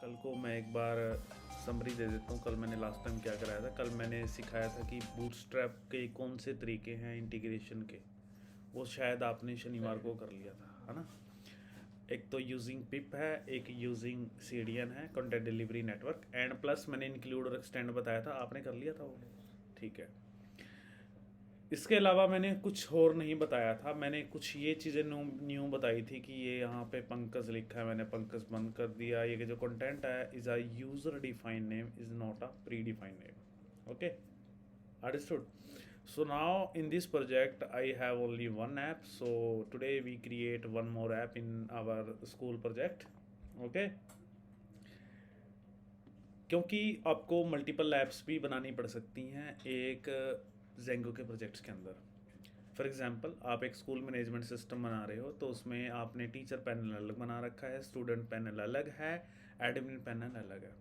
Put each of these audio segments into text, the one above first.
कल को मैं एक बार समरी दे देता हूँ। कल मैंने लास्ट टाइम क्या कराया था, कल मैंने सिखाया था कि बूटस्ट्रैप के कौन से तरीके हैं इंटीग्रेशन के। वो शायद आपने शनिवार को कर लिया था, है ना। एक तो यूजिंग पिप है, एक यूजिंग सीडीएन है, content delivery network, and plus मैंने इंक्लूड और एक्सटेंड बताया था, आपने कर लिया था वो। ठीक है। इसके अलावा मैंने कुछ और नहीं बताया था। मैंने कुछ ये चीज़ें न्यू बताई थी कि ये यहाँ पे पंकज लिखा है, मैंने पंकज बंद कर दिया। ये जो कंटेंट है is a user defined name, is not a pre defined name. Okay, understood. So now in this project I have only one app, so today we create one more app in our school project. Okay, क्योंकि आपको multiple apps भी बनानी पड़ सकती हैं एक Django के projects के अंदर। फॉर एग्जांपल, आप एक स्कूल मैनेजमेंट सिस्टम बना रहे हो, तो उसमें आपने टीचर पैनल अलग बना रखा है, स्टूडेंट पैनल अलग है, एडमिन पैनल अलग है।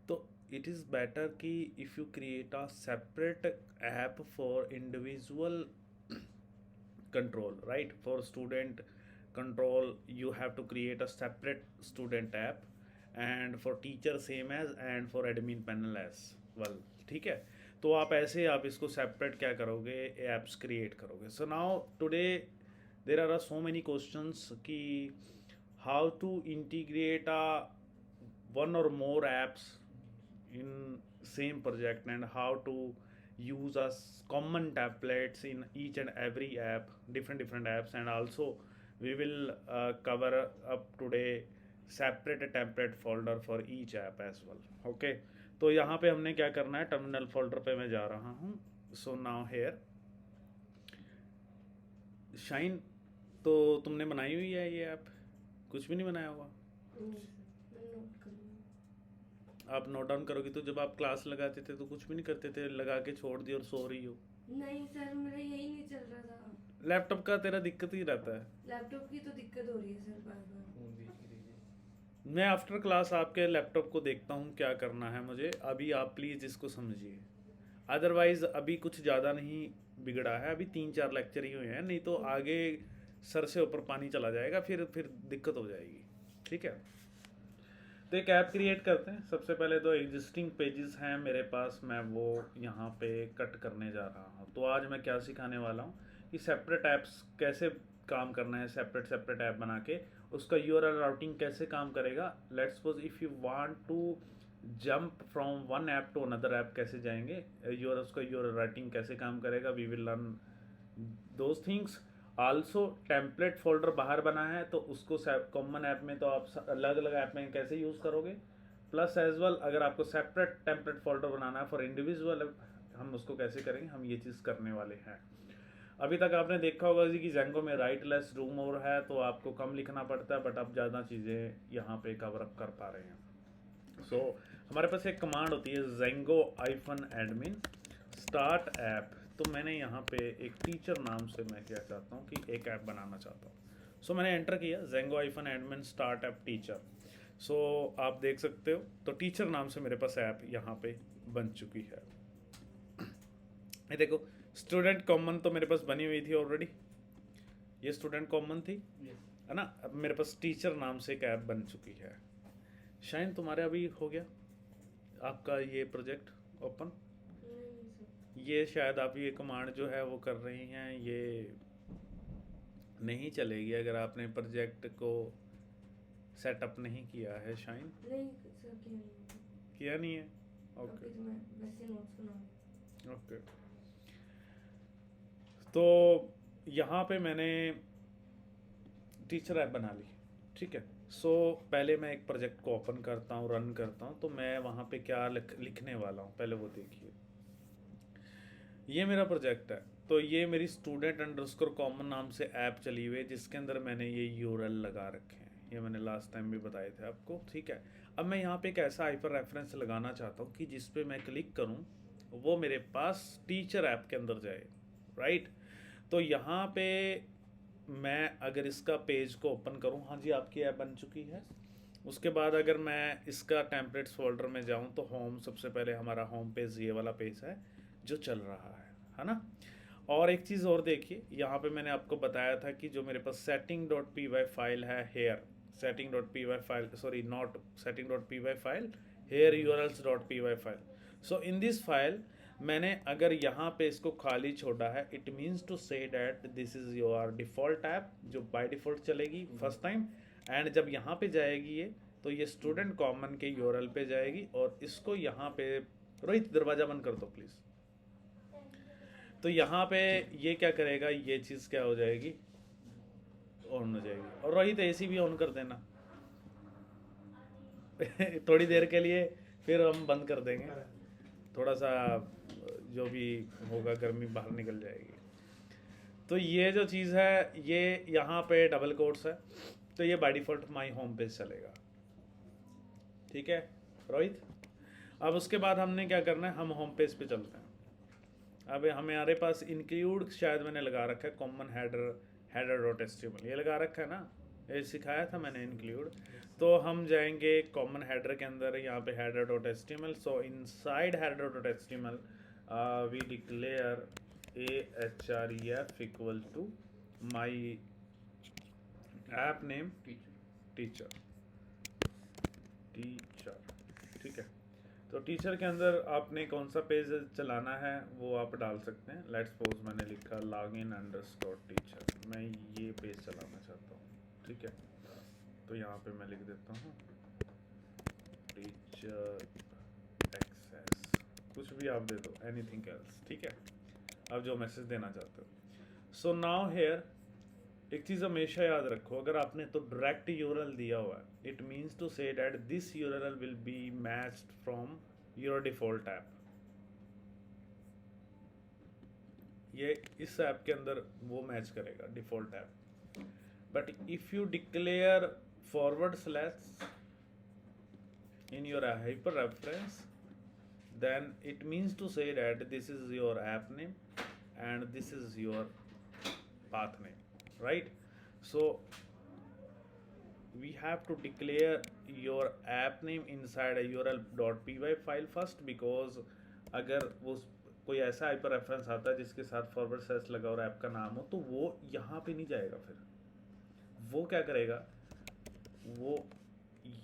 तो इट इज़ बेटर कि if you create a separate app for individual control, right? For student control you have to create a separate student app, and for teacher same as, and for admin panel as well। ठीक है, तो आप ऐसे आप इसको separate क्या करोगे, apps create करोगे। So now today there are so many questions कि how to integrate a one or more apps in same project, and how to use as common templates in each and every app, different apps, and also we will cover up today separate template folder for each app as well। okay, तो यहाँ पे हमने क्या करना है, terminal folder पे मैं जा रहा हूँ। सो नाउ हेयर शाइन, तो तुमने बनाई हुई है ये ऐप? कुछ भी नहीं बनाया हुआ? आप नोट डाउन करोगी तो जब आप क्लास लगाते थे तो कुछ भी नहीं करते थे, लगा के छोड़ दिया और सो रही हो। नहीं सर, मेरा यही नहीं चल रहा था। लैपटॉप का तेरा दिक्कत ही रहता है। लैपटॉप की तो दिक्कत हो रही है सर बार बार। मैं आफ्टर क्लास आपके लैपटॉप को देखता हूँ क्या करना है मुझे। अभी आप प्लीज़ इसको समझिए, अदरवाइज़ अभी कुछ ज़्यादा नहीं बिगड़ा है, अभी 3-4 लेक्चर ही हुए हैं, नहीं तो आगे सर से ऊपर पानी चला जाएगा, फिर दिक्कत हो जाएगी। ठीक है, तो एक ऐप क्रिएट करते हैं। सबसे पहले तो एग्जिस्टिंग पेजेस हैं मेरे पास, मैं वो यहाँ पे कट करने जा रहा हूँ। तो आज मैं क्या सिखाने वाला हूँ कि सेपरेट ऐप्स कैसे काम करना है, सेपरेट ऐप बना के उसका यूआरएल राउटिंग कैसे काम करेगा। Let's suppose if you want to jump from one app to another app, कैसे जाएंगे, उसका यूआरएल राउटिंग कैसे काम करेगा, we will learn those things. Also template folder बाहर बना है, तो उसको कॉमन ऐप में तो आप अलग अलग ऐप में कैसे यूज़ करोगे। प्लस एज वेल अगर आपको सेपरेट टेम्पलेट फोल्डर बनाना है फॉर इंडिविजुअल, हम उसको कैसे करेंगे, हम ये चीज़ करने वाले हैं। अभी तक आपने देखा होगा जी कि जेंगो में राइट लेस डू मोर है, तो आपको कम लिखना पड़ता है, बट आप ज़्यादा चीज़ें यहाँ पे कवर अप कर पा रहे हैं। सो हमारे पास एक कमांड होती है जेंगो -admin स्टार्ट ऐप। तो मैंने यहाँ पे एक टीचर नाम से मैं क्या चाहता हूँ कि एक ऐप बनाना चाहता हूँ। सो मैंने एंटर किया Django -admin start app teacher. So आप देख सकते हो, तो टीचर नाम से मेरे पास ऐप यहाँ पे बन चुकी है। ये देखो, स्टूडेंट कॉमन तो मेरे पास बनी हुई थी ऑलरेडी, ये स्टूडेंट कॉमन थी, है ना। अब मेरे पास टीचर नाम से एक ऐप बन चुकी है। शायद तुम्हारे अभी हो गया आपका ये प्रोजेक्ट ओपन। ये शायद आप ये कमांड जो है वो कर रही हैं, ये नहीं चलेगी अगर आपने प्रोजेक्ट को सेटअप नहीं किया है। शाइन नहीं सर, किया नहीं है? ओके, तो मैं वैसे नोट्स बनाऊंगा। ओके, तो यहाँ पे मैंने टीचर ऐप बना ली। ठीक है, सो पहले मैं एक प्रोजेक्ट को ओपन करता हूँ, रन करता हूँ, तो मैं वहाँ पे क्या लिखने वाला हूँ पहले वो देखिए। ये मेरा प्रोजेक्ट है, तो ये मेरी स्टूडेंट अंडरस्कोर कॉमन नाम से ऐप चली हुई है, जिसके अंदर मैंने ये यूआरएल लगा रखे हैं, ये मैंने लास्ट टाइम भी बताए थे आपको। ठीक है, अब मैं यहाँ पे एक ऐसा हाइपर रेफरेंस लगाना चाहता हूँ कि जिस पे मैं क्लिक करूँ वो मेरे पास टीचर ऐप के अंदर जाए, राइट। तो यहाँ पे मैं अगर इसका पेज को ओपन करूँ, हाँ जी आपकी ऐप बन चुकी है। उसके बाद अगर मैं इसका टेम्पलेट्स फोल्डर में जाऊँ तो होम, सबसे पहले हमारा होम पेज ये वाला पेज है जो चल रहा है ना। और एक चीज़ और देखिए, यहाँ पे मैंने आपको बताया था कि जो मेरे पास setting.py फाइल है hair, setting.py file, sorry, not setting.py file, here urls.py file. So in this file मैंने अगर यहाँ पे इसको खाली छोड़ा है, it means to say that this is your default app जो बाय डिफ़ॉल्ट चलेगी फर्स्ट टाइम, एंड जब यहाँ पे जाएगी ये तो ये स्टूडेंट कॉमन के यूआरएल पे जाएगी और इसको यहाँ पे, रोहित दरवाज़ा बंद कर दो प्लीज़। तो यहाँ पे ये क्या करेगा, ये चीज़ क्या हो जाएगी, ऑन हो जाएगी। और रोहित एसी भी ऑन कर देना थोड़ी देर के लिए, फिर हम बंद कर देंगे, थोड़ा सा जो भी होगा गर्मी बाहर निकल जाएगी। तो ये जो चीज़ है ये यहाँ पे डबल कोट्स है, तो ये by default my home page चलेगा, ठीक है रोहित। अब उसके बाद हमने क्या करना है, हम होम पेज पे चलते हैं। अब हमारे पास इंक्लूड शायद मैंने लगा रखा है कॉमन हेडर डॉट एचटीएमएल, ये लगा रखा है ना, ये सिखाया था मैंने इंक्लूड। तो हम जाएंगे कॉमन हेडर के अंदर, यहाँ पे header dot HTML. So inside header dot HTML we declare AHREF equal to my app name teacher, ठीक है। तो टीचर के अंदर आपने कौन सा पेज चलाना है वो आप डाल सकते हैं। लेट्स सपोज मैंने लिखा login_teacher, मैं ये पेज चलाना चाहता हूँ, ठीक है। तो यहाँ पे मैं लिख देता हूँ टीचर एक्सेस, कुछ भी आप दे दो, एनीथिंग एल्स, ठीक है, आप जो मैसेज देना चाहते हो। सो नाउ हेयर एक चीज़ हमेशा याद रखो, अगर आपने तो डायरेक्ट यूआरएल दिया हुआ है, it means to say that this URL will be matched from your default app. ये इस ऐप के अंदर वो मैच करेगा default app. But if you declare // in your hyper reference, then it means to say that this is your app name and this is your path name, right? So we have to declare your app name inside a url.py file first, because अगर वो कोई ऐसा hyper reference आता है जिसके साथ // लगा और ऐप का नाम हो, तो वो यहाँ पे नहीं जाएगा। फिर वो क्या करेगा, वो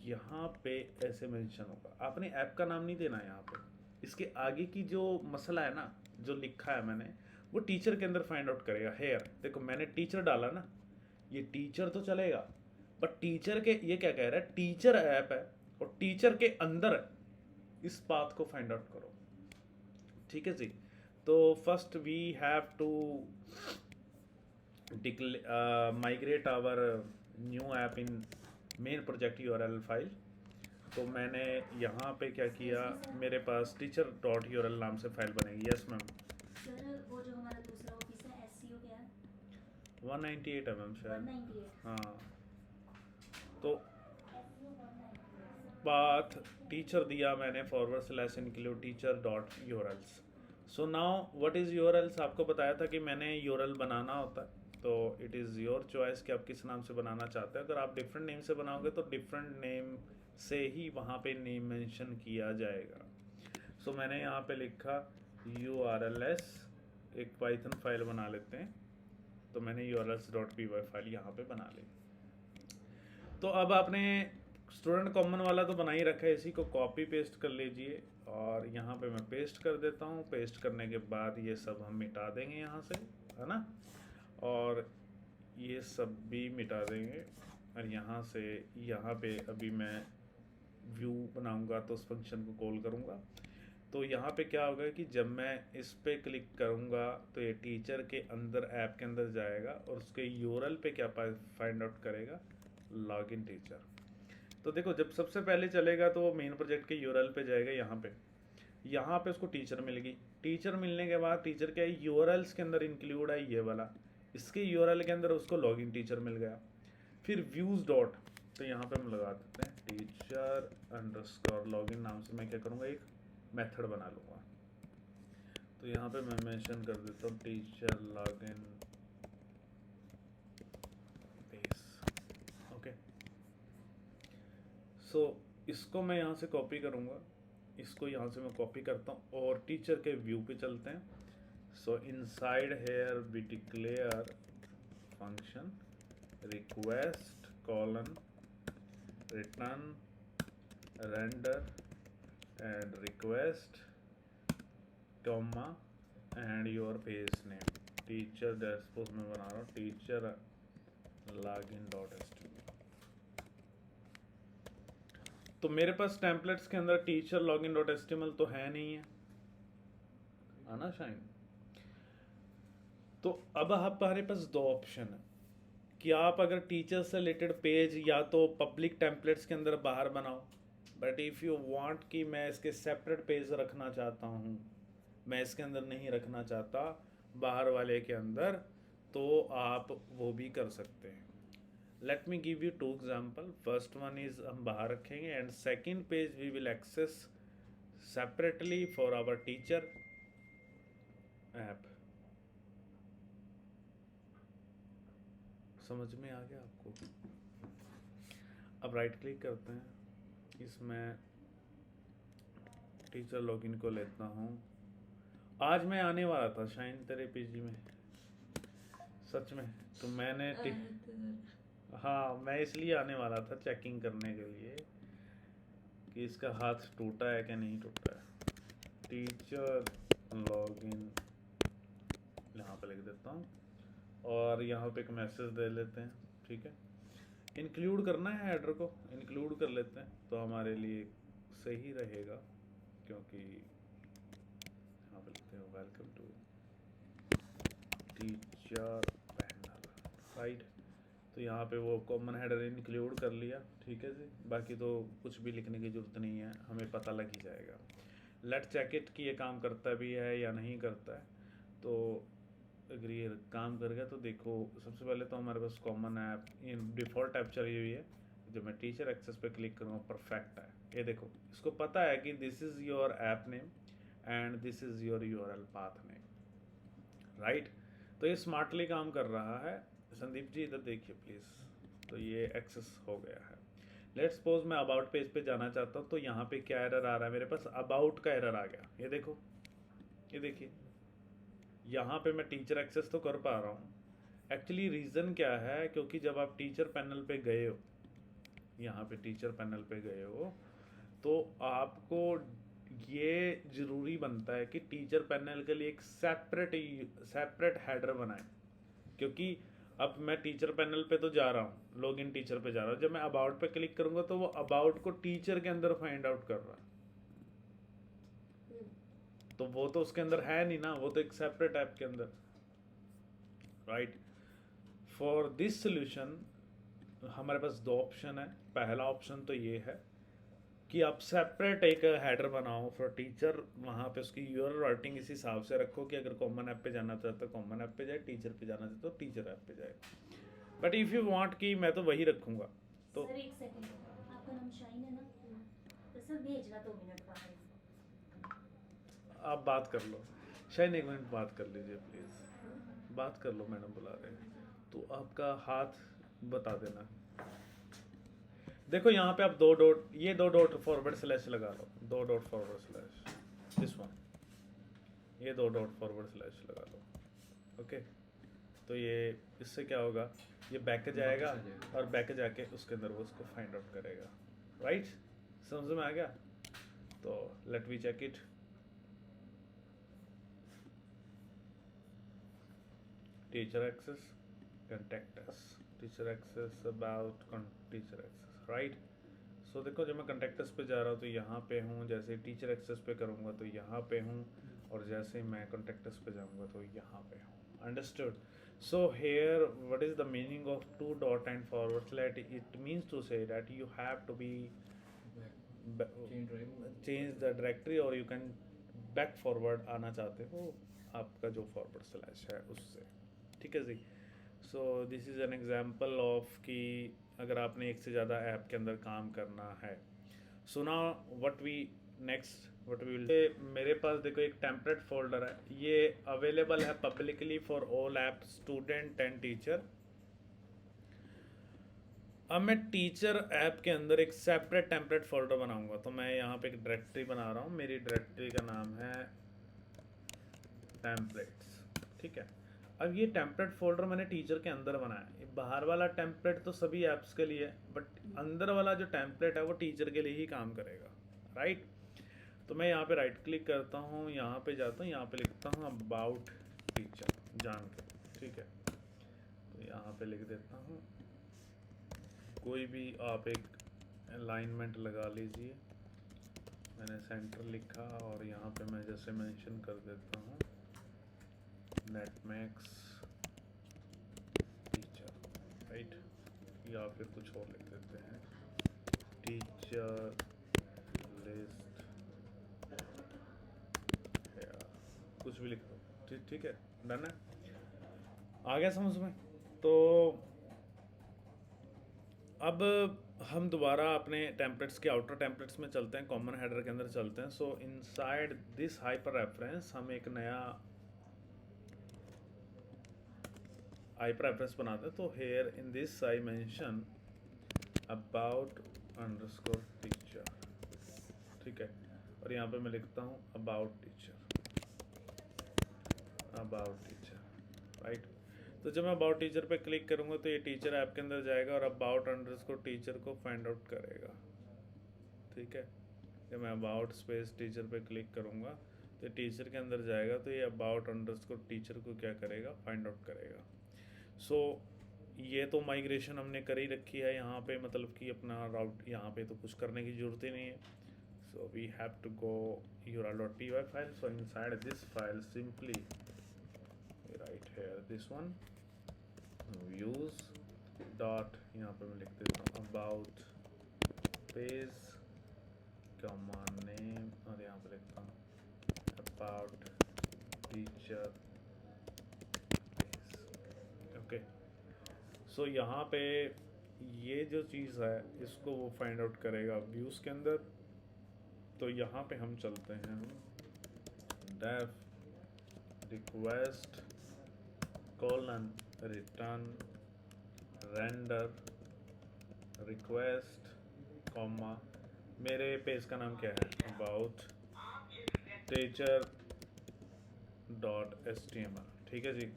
यहाँ पे ऐसे मेंशन होगा, आपने ऐप का नाम नहीं देना है यहाँ पे। इसके आगे की जो मसला है ना, जो लिखा है मैंने, वो टीचर के अंदर फाइंड आउट करेगा। हेयर देखो मैंने टीचर डाला ना, ये टीचर तो चलेगा, बट टीचर के, ये क्या कह रहा है, टीचर ऐप है और टीचर के अंदर इस पाथ को फाइंड आउट करो, ठीक है जी। तो first we have to migrate our new app in main project URL file. तो मैंने यहाँ पे क्या किया, मेरे पास teacher.url नाम से फाइल बनेगी। Yes ma'am. सर वो जो हमारा दूसरा ऑफिस है एससीओ क्या है? 198 mm शायद। 198। हाँ, तो पाथ टीचर दिया मैंने // teacher.urls। So now what is URLs, आपको बताया था कि मैंने यूआरएल बनाना होता है, तो इट इज़ योर चॉइस कि आप किस नाम से बनाना चाहते हैं। अगर आप डिफरेंट नेम से बनाओगे तो डिफरेंट नेम से ही वहाँ पे नेम मेंशन किया जाएगा। सो मैंने यहाँ पे लिखा urls, एक पाइथन फाइल बना लेते हैं, तो मैंने urls.py फाइल यहाँ पे बना ली। तो अब आपने स्टूडेंट कॉमन वाला तो बना ही रखा है, इसी को कॉपी पेस्ट कर लीजिए और यहाँ पे मैं पेस्ट कर देता हूँ। पेस्ट करने के बाद ये सब हम मिटा देंगे यहाँ से, है ना, और ये सब भी मिटा देंगे। और यहाँ से यहाँ पे अभी मैं व्यू बनाऊंगा तो उस फंक्शन को कॉल करूँगा। तो यहाँ पे क्या होगा कि जब मैं इस पे क्लिक करूँगा तो ये टीचर के अंदर ऐप के अंदर जाएगा और उसके यूआरएल पे क्या फाइंड आउट करेगा, लॉगिन टीचर। तो देखो जब सबसे पहले चलेगा तो वो मेन प्रोजेक्ट के यूआरएल पे जाएगा, यहाँ पे उसको टीचर मिलेगी। टीचर मिलने के बाद टीचर क्या है, यूआरएल्स के अंदर इंक्लूड है ये वाला, इसके यूआरएल के अंदर उसको लॉगिन टीचर मिल गया। फिर व्यूज डॉट, तो यहाँ पे हम लगा देते हैं teacher_login नाम से मैं क्या करूँगा, एक मेथड बना लूँगा। तो यहाँ पे मैं मेंशन कर देता हूँ टीचर लॉगिन बेस, ओके। सो इसको मैं यहाँ से कॉपी करूँगा, इसको यहाँ से मैं कॉपी करता हूँ और टीचर के व्यू पे चलते हैं। So inside here we declare function request : return render and request comma and your page name teacher suppose मैं बना रहा हूँ teacher login.html। तो मेरे पास टेम्पलेट्स के अंदर टीचर login.html तो है नहीं है आना शाइन। तो अब हमारे पास दो ऑप्शन है कि आप अगर टीचर से रिलेटेड पेज या तो पब्लिक टेम्पलेट्स के अंदर बाहर बनाओ, बट इफ़ यू वांट कि मैं इसके सेपरेट पेज रखना चाहता हूँ, मैं इसके अंदर नहीं रखना चाहता बाहर वाले के अंदर, तो आप वो भी कर सकते हैं। Let me give you 2 example. First one is हम बाहर रखेंगे and second page we will access separately for our teacher app. समझ में आ गया आपको? अब राइट क्लिक करते हैं, इसमें टीचर लॉगिन को लेता हूँ। आज मैं आने वाला था शाइन तेरे पीजी में, सच में। तो मैंने हाँ मैं इसलिए आने वाला था चेकिंग करने के लिए कि इसका हाथ टूटा है कि नहीं टूटा है। टीचर लॉगिन यहाँ पे लिख देता हूँ और यहाँ पे एक मैसेज दे लेते हैं, ठीक है। इंक्लूड करना है, हेडर को इंक्लूड कर लेते हैं तो हमारे लिए सही रहेगा, क्योंकि यहाँ पे लिखते हैं welcome to teacher panel, right. तो यहाँ पे वो कॉमन हेडर इंक्लूड कर लिया, ठीक है जी। बाकी तो कुछ भी लिखने की ज़रूरत नहीं है, हमें पता लग ही जाएगा। लेट चेक इट कि ये काम करता भी है या नहीं करता है। तो अगर ये काम कर गया तो देखो, सबसे पहले तो हमारे पास common app in default app चली हुई है। जब मैं टीचर एक्सेस पे क्लिक करूँगा परफेक्ट है, ये देखो इसको पता है कि this is your app name and this is your URL path name, right. तो ये स्मार्टली काम कर रहा है। संदीप जी इधर देखिए प्लीज़। तो ये एक्सेस हो गया है। लेट्स सपोज मैं अबाउट पेज पे जाना चाहता हूँ, तो यहाँ पे क्या एरर आ रहा है मेरे पास? अबाउट का एरर आ गया। ये देखो, ये देखिए, यहाँ पे मैं टीचर एक्सेस तो कर पा रहा हूँ। एक्चुअली रीज़न क्या है, क्योंकि जब आप टीचर पैनल पे गए हो, यहाँ पे टीचर पैनल पे गए हो, तो आपको ये ज़रूरी बनता है कि टीचर पैनल के लिए एक सेपरेट हेडर बनाएं। क्योंकि अब मैं टीचर पैनल पे तो जा रहा हूँ, लॉगिन टीचर पे जा रहा हूँ, जब मैं अबाउट पे क्लिक करूँगा तो वो अबाउट को टीचर के अंदर फाइंड आउट कर रहा है। तो वो तो उसके अंदर है नहीं ना, वो तो एक सेपरेट ऐप के अंदर, राइट। फॉर दिस सोल्यूशन हमारे पास दो ऑप्शन है। पहला ऑप्शन तो ये है कि आप सेपरेट एक हेडर बनाओ फॉर टीचर, वहाँ पे उसकी यूआरएल राइटिंग इस हिसाब से रखो कि अगर कॉमन ऐप पे जाना चाहते हो कॉमन ऐप पे जाए, टीचर पे जाना चाहते हो टीचर ऐप पे जाए। बट इफ़ यू वांट कि मैं तो वही रखूँगा तो सर एक सेकंड, आपका नाम शाइन है ना? तो सर भेजना 2 मिनट बाद। आप बात कर लो। शायद 1 मिनट बात कर लीजिए प्लीज़, बात कर लो, मैडम बुला रहे हैं। तो आपका हाथ बता देना। देखो यहाँ पे आप 2 डॉट, ये 2 डॉट फॉरवर्ड स्लैश लगा लो, 2 dot forward slash, this one, ये 2 डॉट फॉरवर्ड स्लैश लगा लो, ओके। तो ये इससे क्या होगा, ये बैक जाएगा और बैक जाके उसके अंदर वो उसको फाइंड आउट करेगा, राइट। समझ में आ गया? तो let we check it. Teacher access, contact us, teacher access, about teacher access, right. So देखो जब मैं contact us पे जा रहा हूँ तो यहाँ पे हूँ, जैसे टीचर एक्सेस पे करूँगा तो यहाँ पे हूँ, और जैसे मैं contact us पे जाऊँगा तो यहाँ पे हूँ। Understood? So here what is the meaning of 2 dot and forward slash? It means to say that you have to be change the directory, और यू कैन बैक फॉरवर्ड आना चाहते हो आपका जो फॉरवर्ड स्लैश है उससे, ठीक है जी। So this is an example of कि अगर आपने एक से ज़्यादा ऐप के अंदर काम करना है। So now what we next what we will, मेरे पास देखो एक टेम्पलेट फोल्डर है, ये अवेलेबल है publicly for all app, student and teacher. अब मैं टीचर ऐप के अंदर एक सेपरेट टेम्पलेट फोल्डर बनाऊंगा। तो मैं यहाँ पे एक डायरेक्टरी बना रहा हूँ, मेरी डायरेक्टरी का नाम है टेम्पलेट्स, ठीक है। अब ये टेम्पलेट फोल्डर मैंने टीचर के अंदर बनाया है। ये बाहर वाला टेम्पलेट तो सभी ऐप्स के लिए है, बट अंदर वाला जो टेम्पलेट है वो टीचर के लिए ही काम करेगा, राइट। तो मैं यहाँ पे राइट क्लिक करता हूँ, यहाँ पे जाता हूँ, यहाँ पे लिखता हूँ अबाउट टीचर जान के, ठीक है। तो यहाँ पे लिख देता हूँ, कोई भी आप एक अलाइनमेंट लगा लीजिए। मैंने सेंटर लिखा और यहाँ पे मैं जैसे मेंशन कर देता हूँ नेटमैक्स टीचर, राइट, या फिर कुछ और लिख देते हैं टीचर लिस्ट, या कुछ भी लिख दो, ठीक है, डन है, आ गया समझ में। तो अब हम दोबारा अपने टेम्पलेट्स के आउटर टेम्पलेट्स में चलते हैं, कॉमन हेडर के अंदर चलते हैं। So inside this hyper reference हम एक नया हाइपर रेफरेंस बनाते हैं। तो here in this I mention about underscore teacher, ठीक है, और यहाँ पे मैं लिखता हूँ अबाउट टीचर, राइट। तो जब मैं अबाउट टीचर पे क्लिक करूँगा तो ये टीचर ऐप के अंदर जाएगा और अबाउट अंडरस्कोर टीचर को फाइंड आउट करेगा, ठीक है। जब मैं अबाउट स्पेस टीचर पे क्लिक करूँगा तो टीचर के अंदर जाएगा, तो ये अबाउट अंडरस्कोर टीचर को क्या करेगा, फाइंड आउट करेगा। सो ये तो माइग्रेशन हमने कर ही रखी है यहाँ पे, मतलब कि अपना राउट यहाँ पे तो कुछ करने की ज़रूरत ही नहीं है। So we have to go url.py file. So inside this file simply write here this one views dot, यहाँ पे मैं लिख देता हूँ अबाउट पेज कॉमा नेम, और यहाँ पे लिखता हूँ अबाउट टीचर पेज, ओके। सो यहाँ पे ये जो चीज़ है इसको वो फाइंड आउट करेगा व्यूज़ के अंदर। तो यहाँ पे हम चलते हैं def request colon return render request comma, मेरे पेज का नाम क्या है, अबाउट टीचर डॉट HTML, ठीक है जी।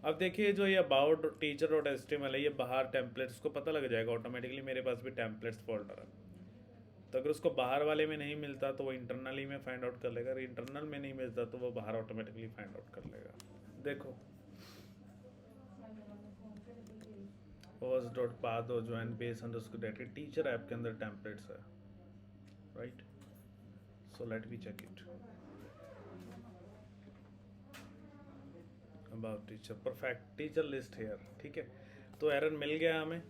अब देखिए जो ये अबाउट टीचर डॉट HTML है, ये बाहर टेम्पलेट्स को पता लग जाएगा ऑटोमेटिकली, मेरे पास भी टेम्पलेट्स फोल्डर है। तो अगर उसको बाहर वाले में नहीं मिलता तो वो इंटरनली में फाइंड आउट कर लेगा, अगर इंटरनल में नहीं मिलता तो वो बाहर ऑटोमेटिकली फाइंड आउट कर लेगा। देखो host.path और join base underscore data teacher app के अंदर टेम्पलेट्स है, right. So let me check it about teacher, perfect teacher list here, ठीक है। तो एरर मिल गया हमें।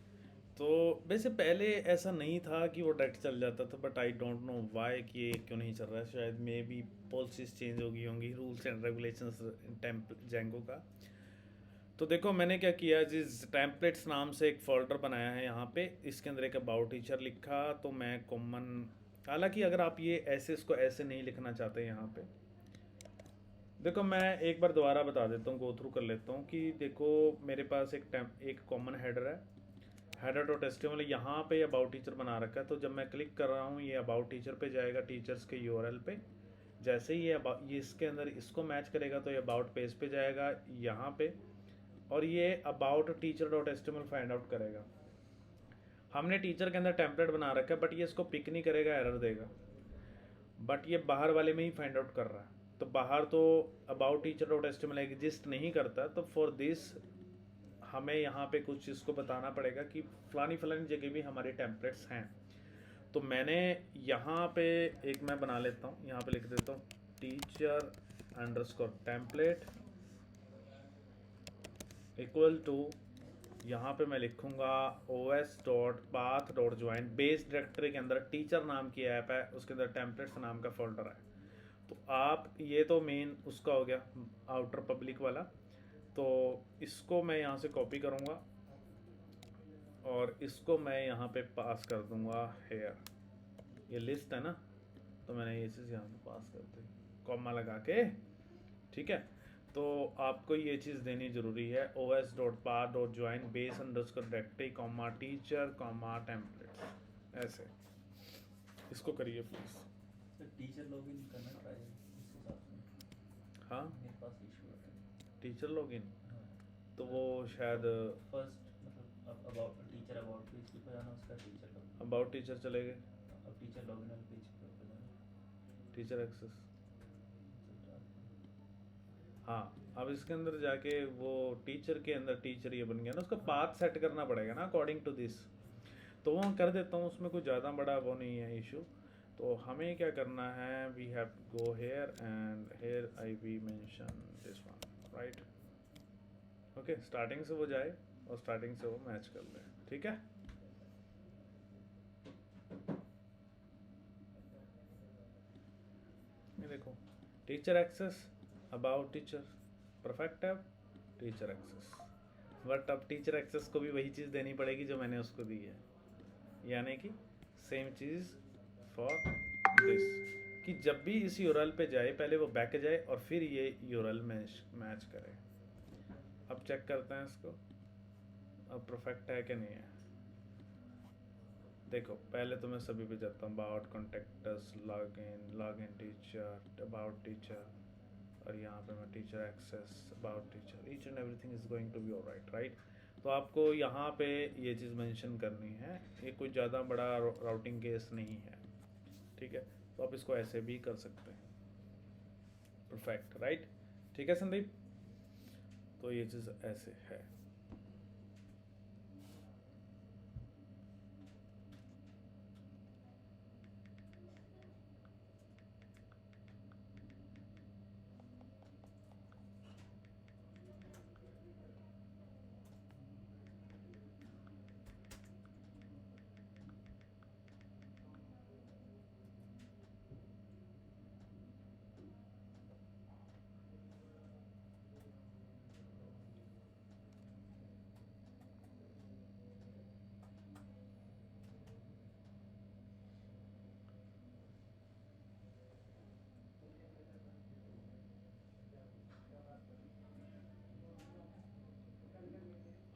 तो वैसे पहले ऐसा नहीं था कि वो डायरेक्ट चल जाता था, but I don't know why कि ये क्यों नहीं चल रहा है। शायद मे बी पॉलिसीज चेंज हो गई होंगी, रूल्स एंड रेगुलेशंस जेंगो का। तो देखो मैंने क्या किया, जिस टेम्पलेट्स नाम से एक फोल्डर बनाया है यहाँ पे, इसके अंदर एक अबाउट टीचर लिखा। तो मैं कॉमन, हालांकि अगर आप ये ऐसे इसको ऐसे नहीं लिखना चाहते यहाँ पे, देखो मैं एक बार दोबारा बता देता हूँ, गो थ्रू कर लेता हूँ कि देखो मेरे पास एक कॉमन हेडर है, हेडर डॉट HTML, यहाँ पे अबाउट टीचर बना रखा है। तो जब मैं क्लिक कर रहा हूँ ये अबाउट टीचर पे जाएगा, टीचर्स के URL पे। जैसे ही ये इसके अंदर इसको मैच करेगा तो ये अबाउट पेज पे जाएगा यहाँ पे, और ये about teacher dot HTML find out करेगा। हमने टीचर के अंदर टेम्पलेट बना रखा है, बट ये इसको पिक नहीं करेगा, एरर देगा। बट ये बाहर वाले में ही फाइंड आउट कर रहा है, तो बाहर तो about teacher dot HTML exist नहीं करता। तो फॉर दिस हमें यहाँ पे कुछ इसको बताना पड़ेगा कि फलानी जगह भी हमारे टेम्पलेट्स हैं। तो मैंने यहाँ पे एक मैं बना लेता हूँ, यहाँ पे लिख देता हूँ teacher underscore template equal to, यहाँ पे मैं लिखूँगा os.path.join, बेस डायरेक्टरी के अंदर टीचर नाम की ऐप है, उसके अंदर टेम्पलेट्स नाम का फोल्डर है। तो आप ये तो मेन उसका हो गया आउटर पब्लिक वाला। तो इसको मैं यहाँ से कॉपी करूँगा और इसको मैं यहाँ पे पास कर दूँगा हेयर, ये लिस्ट है ना, तो मैंने ये चीज़ यहाँ पे पास कर दी कॉमा लगा के, ठीक है। तो आपको ये चीज़ देनी ज़रूरी है, os.path.join base underscore directory comma teacher comma templates, ऐसे इसको करिए प्लीज़। टीचर लॉगिन करना ट्राई इसके साथ में, हाँ मेरे पास इशू है। टीचर लॉगिन, हाँ, तो वो शायद फर्स्ट मतलब अबाउट टीचर अबाउट पेज पे जाना, उसका टीचर लॉगिन, अबाउट टीचर चले गए, अब टीचर लॉगिन वाले पेज पे जाना। Teacher access. हाँ, अब इसके अंदर जाके वो टीचर के अंदर टीचर ये बन गया ना, उसका पाथ सेट करना पड़ेगा ना अकॉर्डिंग टू दिस। तो वो कर देता हूँ, उसमें कोई ज़्यादा बड़ा वो नहीं है इशू। तो हमें क्या करना है, we have go here and here I we mention this one, right. Okay, starting से वो जाए और स्टार्टिंग से वो मैच कर ले, ठीक है। ये देखो, teacher access, about teacher, perfect tab, teacher access. But अब टीचर एक्सेस को भी वही चीज़ देनी पड़ेगी जो मैंने उसको दी है, यानी कि सेम चीज़ फॉर दिस, कि जब भी इस यूरल पे जाए पहले वो बैक जाए और फिर ये यूरल मैच करे। अब चेक करते हैं इसको, अब परफेक्ट है कि नहीं है। देखो, पहले तो मैं सभी पे जाता हूँ, about, contacts, login teacher, about teacher, और यहाँ पे मैं teacher access, about teacher, each and everything is going to be alright, right. तो आपको यहाँ पे ये चीज़ मेंशन करनी है, ये कोई ज़्यादा बड़ा राउटिंग केस नहीं है, ठीक है। तो आप इसको ऐसे भी कर सकते हैं, परफेक्ट, राइट। ठीक है संदीप, तो ये चीज़ ऐसे है।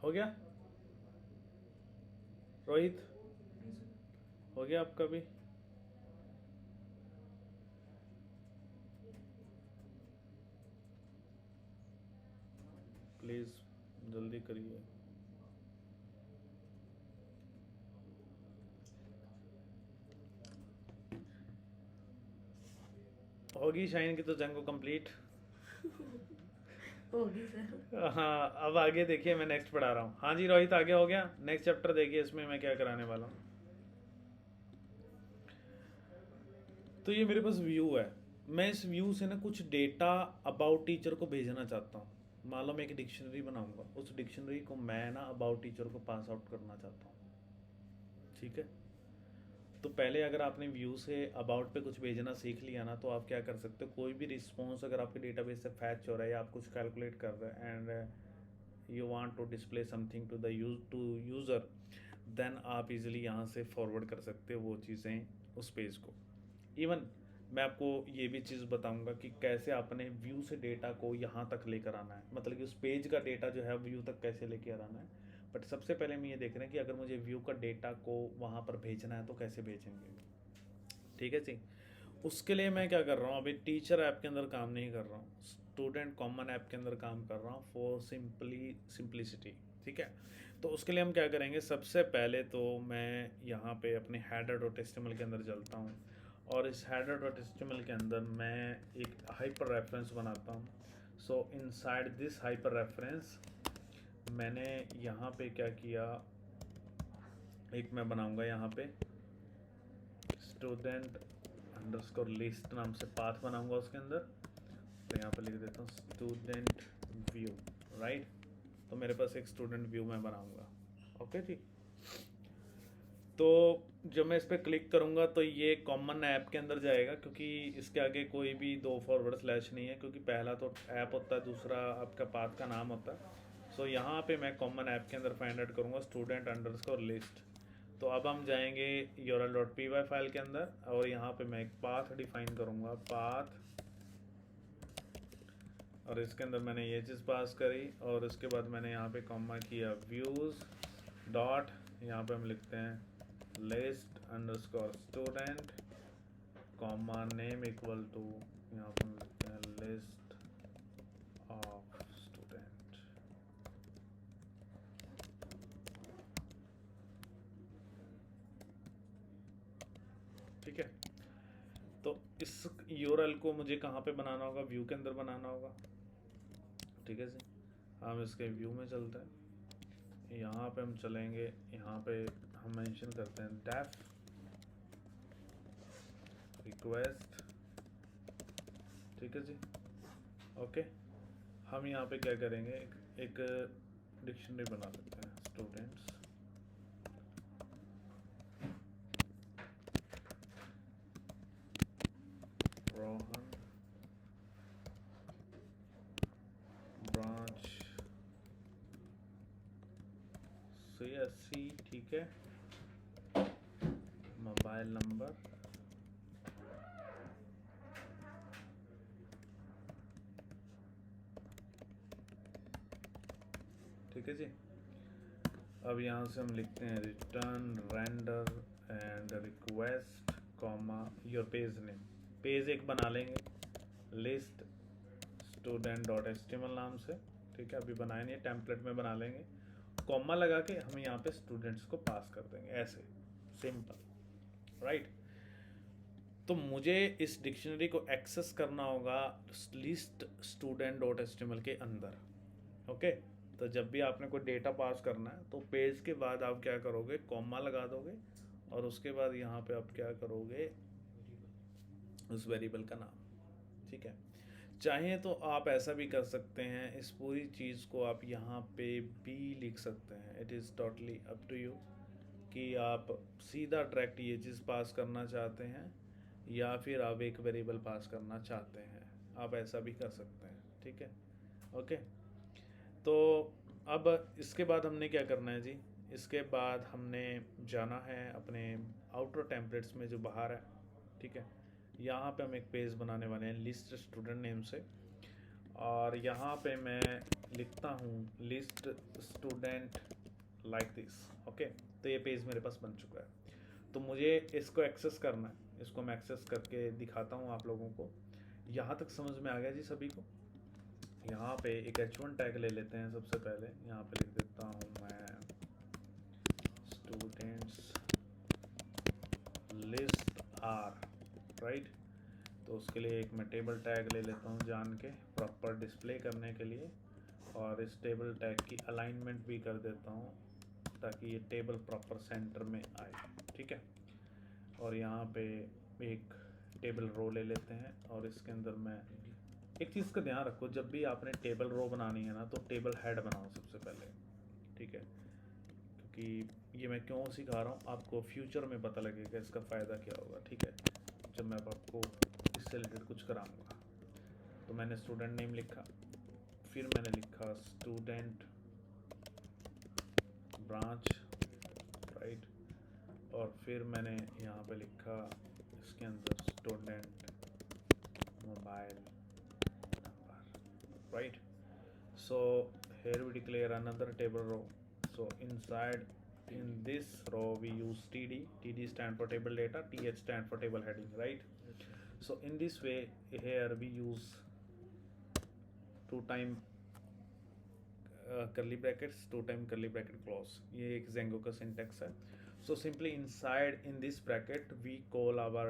हो गया रोहित, हो गया आपका भी। प्लीज़ जल्दी करिए। होगी शाइन की तो जंगो कंप्लीट। होगी सर। हाँ, अब आगे देखिए, मैं नेक्स्ट पढ़ा रहा हूँ। हाँ जी रोहित, आगे हो गया, नेक्स्ट चैप्टर देखिए, इसमें मैं क्या कराने वाला हूँ। तो ये मेरे पास व्यू है, मैं इस व्यू से ना कुछ डेटा अबाउट टीचर को भेजना चाहता हूँ। मान लो मैं एक डिक्शनरी बनाऊंगा, उस डिक्शनरी को मैं ना अबाउट टीचर को पास आउट करना चाहता हूँ, ठीक है। तो पहले अगर आपने व्यू से अबाउट पे कुछ भेजना सीख लिया ना, तो आप क्या कर सकते हो, कोई भी रिस्पॉन्स अगर आपके डेटाबेस से फैच हो रहा है या आप कुछ कैलकुलेट कर रहे हैं and you want to display something to the user, then आप इजीली यहाँ से फॉरवर्ड कर सकते हो वो चीज़ें उस पेज को। इवन मैं आपको ये भी चीज़ बताऊंगा कि कैसे आपने व्यू से डेटा को यहाँ तक लेकर आना है, मतलब कि उस पेज का डेटा जो है व्यू तक कैसे लेकर आना है। बट सबसे पहले हम ये देख रहे हैं कि अगर मुझे व्यू का डेटा को वहाँ पर भेजना है तो कैसे भेजेंगे, ठीक है जी। उसके लिए मैं क्या कर रहा हूँ, अभी टीचर ऐप के अंदर काम नहीं कर रहा हूँ, स्टूडेंट कॉमन ऐप के अंदर काम कर रहा हूँ फॉर सिंप्लिसिटी, ठीक है। तो उसके लिए हम क्या करेंगे, सबसे पहले तो मैं यहाँ पे अपने header.html के अंदर चलता हूँ और इस header.html के अंदर मैं एक हाइपर रेफरेंस बनाता हूँ। सो इनसाइड दिस हाइपर रेफरेंस मैंने यहाँ पे क्या किया, एक मैं बनाऊँगा यहाँ पे स्टूडेंट अंडरस्कोर लिस्ट नाम से पाथ बनाऊंगा उसके अंदर। तो यहाँ पर लिख देता हूँ स्टूडेंट व्यू, राइट। तो मेरे पास एक स्टूडेंट व्यू मैं बनाऊंगा, ओके जी। तो जब मैं इस पर क्लिक करूंगा तो ये कॉमन ऐप के अंदर जाएगा, क्योंकि इसके आगे कोई भी दो फॉरवर्ड स्लैश नहीं है, क्योंकि पहला तो ऐप होता है, दूसरा आपका पाथ का नाम होता है। सो यहाँ पे मैं कॉमन ऐप के अंदर फाइंड आउट करूँगा स्टूडेंट अंडरस्कोर लिस्ट। तो अब हम जाएंगे url.py फाइल के अंदर और यहाँ पे मैं एक पाथ डिफाइन करूँगा, पाथ, और इसके अंदर मैंने ये चीज़ पास करी और उसके बाद मैंने यहाँ पे कॉमा किया व्यूज़ डॉट, यहाँ पे हम लिखते हैं list underscore student comma name equal to, यहाँ पे हम लिखते हैं लिस्ट ऑफ स्टूडेंट, ठीक है। तो इस यूआरएल को मुझे कहाँ पे बनाना होगा, व्यू के अंदर बनाना होगा, ठीक है जी। हम इसके व्यू में चलते हैं, यहाँ पे हम चलेंगे, यहाँ पे हम मेंशन करते हैं डेफ रिक्वेस्ट, ठीक है जी, ओके। हम यहाँ पे क्या करेंगे, एक डिक्शनरी बना सकते हैं, स्टूडेंट्स रोहन ब्रांच CSC, ठीक है, मोबाइल नंबर, ठीक है जी। अब यहाँ से हम लिखते हैं return render and request comma your page name, page एक बना लेंगे लिस्ट स्टूडेंट डॉट HTML नाम से, ठीक है, अभी बनाए नहीं, टेम्पलेट में बना लेंगे, कॉमा लगा के हम यहाँ पे स्टूडेंट्स को पास कर देंगे, ऐसे सिंपल, राइट। तो मुझे इस डिक्शनरी को एक्सेस करना होगा लिस्ट स्टूडेंट डॉट HTML के अंदर, ओके। तो जब भी आपने कोई डेटा पास करना है तो पेज के बाद आप क्या करोगे, कॉमा लगा दोगे और उसके बाद यहाँ पे आप क्या करोगे, उस वेरिएबल का नाम, ठीक है। चाहे तो आप ऐसा भी कर सकते हैं, इस पूरी चीज़ को आप यहाँ पे भी लिख सकते हैं, it is totally up to you कि आप सीधा डायरेक्ट ये चीज़ पास करना चाहते हैं या फिर आप एक वेरिएबल पास करना चाहते हैं, आप ऐसा भी कर सकते हैं, ठीक है, ओके। तो अब इसके बाद हमने क्या करना है जी, इसके बाद हमने जाना है अपने आउटर टेम्पलेट्स में जो बाहर है, ठीक है। यहाँ पे हम एक पेज बनाने वाले हैं लिस्ट स्टूडेंट नेम से, और यहाँ पे मैं लिखता हूँ list student like this, okay. तो ये पेज मेरे पास बन चुका है। तो मुझे इसको एक्सेस करना है, इसको मैं एक्सेस करके दिखाता हूँ आप लोगों को। यहाँ तक समझ में आ गया जी सभी को? यहाँ पे एक H1 टैग ले लेते हैं सबसे पहले, यहाँ पे लिख देता हूँ मैं स्टूडेंट्स लिस्ट आर, राइट। तो उसके लिए एक मैं टेबल टैग ले लेता हूँ जान के, प्रॉपर डिस्प्ले करने के लिए, और इस टेबल टैग की अलाइनमेंट भी कर देता हूँ ताकि ये टेबल प्रॉपर सेंटर में आए, ठीक है। और यहाँ पे एक टेबल रो ले लेते हैं और इसके अंदर मैं एक चीज़ का ध्यान रखो, जब भी आपने टेबल रो बनानी है ना तो टेबल हेड बनाओ सबसे पहले, ठीक है, क्योंकि ये मैं क्यों सिखा रहा हूँ आपको फ्यूचर में पता लगेगा इसका फ़ायदा क्या होगा, ठीक है, जब मैं आपको इससे रिलेटेड कुछ कराऊंगा। तो मैंने स्टूडेंट नेम लिखा, फिर मैंने लिखा स्टूडेंट ब्रांच, राइट, और फिर मैंने यहाँ पे लिखा इसके अंदर student mobile number, right. So here we declare another table row. So inside in this row we use TD stand for table data, TH stand for table heading, right? So in this way here we use 2 time curly brackets, 2 time curly bracket close. ये एक Django का syntax है. So simply inside in this bracket we call our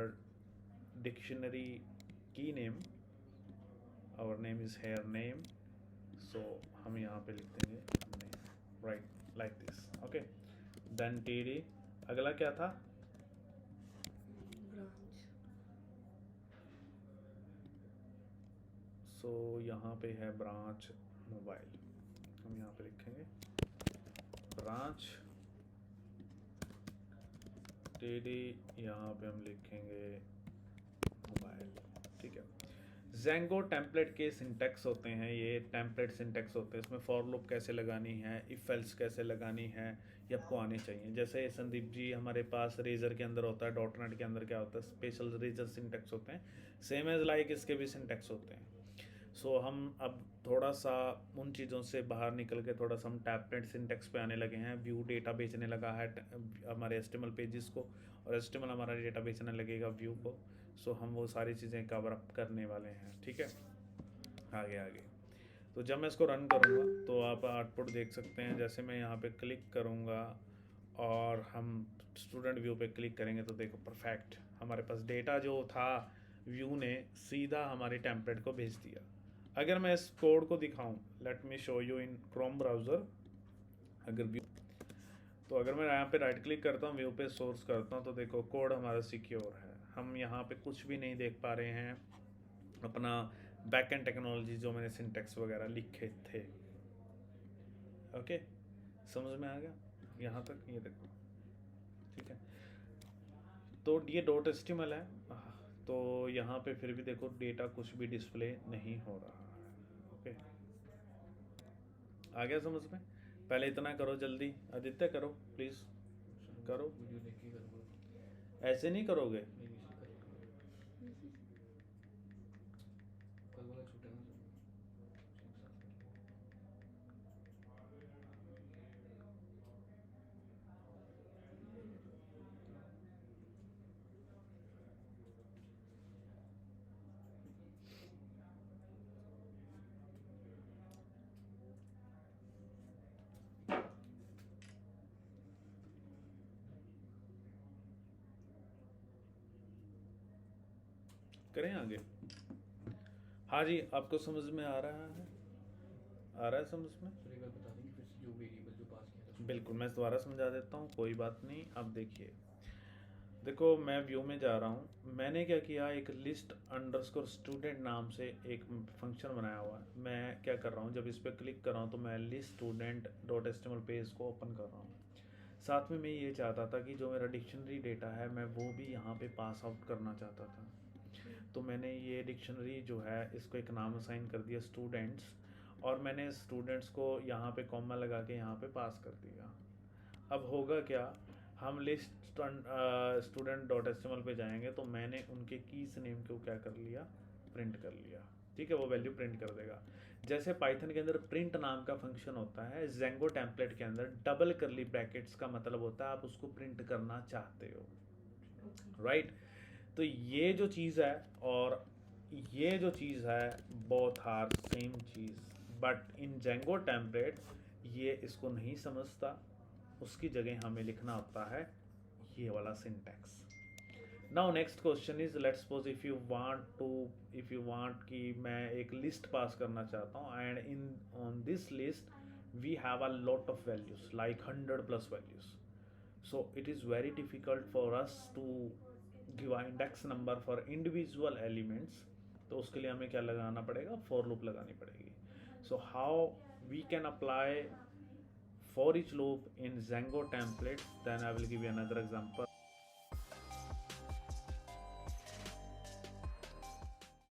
dictionary key name. Our name is here name. So हम यहाँ पे लिख देंगे name, right, like this, okay. Then TD, अगला क्या था? ब्रांच। So यहाँ पे है ब्रांच मोबाइल, हम यहाँ पे लिखेंगे ब्रांच TD, यहाँ पे हम लिखेंगे मोबाइल, ठीक है। Django टेम्पलेट के सिंटेक्स होते हैं, ये टेम्पलेट सिंटेक्स होते हैं, इसमें फॉर लूप कैसे लगानी है, इफ एल्स कैसे लगानी है, ये आपको आने चाहिए। जैसे संदीप जी हमारे पास रेजर के अंदर होता है, डॉटनेट के अंदर क्या होता है, स्पेशल रेजर सिंटेक्स होते हैं, सेम एज लाइक इसके भी सिंटेक्स होते हैं। सो हम अब थोड़ा सा उन चीज़ों से बाहर निकल के थोड़ा सा हम टेम्पलेट सिंटेक्स पे आने लगे हैं। व्यू डेटा बेचने लगा है हमारे HTML पेजेस को, और HTML हमारा डेटा बेचने लगेगा व्यू को। सो हम वो सारी चीज़ें कवर अप करने वाले हैं, ठीक है, आगे। तो जब मैं इसको रन करूँगा तो आप आउटपुट देख सकते हैं। जैसे मैं यहाँ पे क्लिक करूँगा और हम स्टूडेंट व्यू पे क्लिक करेंगे तो देखो परफेक्ट हमारे पास डेटा जो था व्यू ने सीधा हमारे टेम्पलेट को भेज दिया। अगर मैं इस कोड को दिखाऊं, let me show you in Chrome browser. अगर व्यू, तो अगर मैं यहाँ पे राइट क्लिक करता हूँ, व्यू पे सोर्स करता हूँ, तो देखो कोड हमारा सिक्योर है। हम यहाँ पे कुछ भी नहीं देख पा रहे हैं अपना बैक एंड टेक्नोलॉजी जो मैंने सिंटेक्स वगैरह लिखे थे। ओके, समझ में आ गया यहाँ तक? ये देखो, ठीक है। तो ये डॉट एचटीएमएल है, तो यहाँ पे फिर भी देखो डेटा कुछ भी डिस्प्ले नहीं हो रहा है। ओके, आ गया समझ में? पहले इतना करो जल्दी, आदित्य करो प्लीज़, करो। वीडियो देख के करूँगा, ऐसे नहीं करोगे। नहीं इसी करूँगा, कल वाला छूटा ना सब, एक साथ में। करें आगे? हाँ जी, आपको समझ में आ रहा है? आ रहा है समझ में? सर एक बार बता देंगे फिर से जो वेरिएबल जो पास किया था उसको? बिल्कुल, मैं दोबारा समझा देता हूँ, कोई बात नहीं। अब देखिए, देखो मैं व्यू में जा रहा हूँ, मैंने क्या किया, एक लिस्ट अंडरस्कोर स्टूडेंट नाम से एक फंक्शन बनाया हुआ है। मैं क्या कर रहा हूँ, जब इस पर क्लिक कर रहा हूँ तो मैं list student dot HTML page को ओपन कर रहा हूँ। साथ में मैं ये चाहता था कि जो मेरा डिक्शनरी डेटा है मैं वो भी यहाँ पे पास आउट करना चाहता था। तो मैंने ये डिक्शनरी जो है इसको एक नाम असाइन कर दिया स्टूडेंट्स, और मैंने स्टूडेंट्स को यहाँ पे कॉमा लगा के यहाँ पे पास कर दिया। अब होगा क्या, हम लिस्ट स्टूडेंट डॉट एचटीएमएल पे जाएंगे तो मैंने उनके कीज नेम को क्या कर लिया, प्रिंट कर लिया। ठीक है, वो वैल्यू प्रिंट कर देगा। जैसे पाइथन के अंदर प्रिंट नाम का फंक्शन होता है, जेंगो टेम्पलेट के अंदर डबल करली ब्रैकेट्स का मतलब होता है आप उसको प्रिंट करना चाहते हो, राइट? तो ये जो चीज़ है और ये जो चीज़ है, बोथ आर सेम चीज़, बट इन जेंगो टेम्पलेट ये इसको नहीं समझता, उसकी जगह हमें लिखना होता है ये वाला syntax. Now next question is, let's suppose if you want कि मैं एक लिस्ट पास करना चाहता हूँ, and in on this list we have a lot of values like 100+ values, so it is very difficult for us to give a index number for individual elements. तो उसके लिए हमें क्या लगाना पड़ेगा, फॉर लूप लगानी पड़ेगी। So how we can apply for each loop in Django template, then I will give you another example.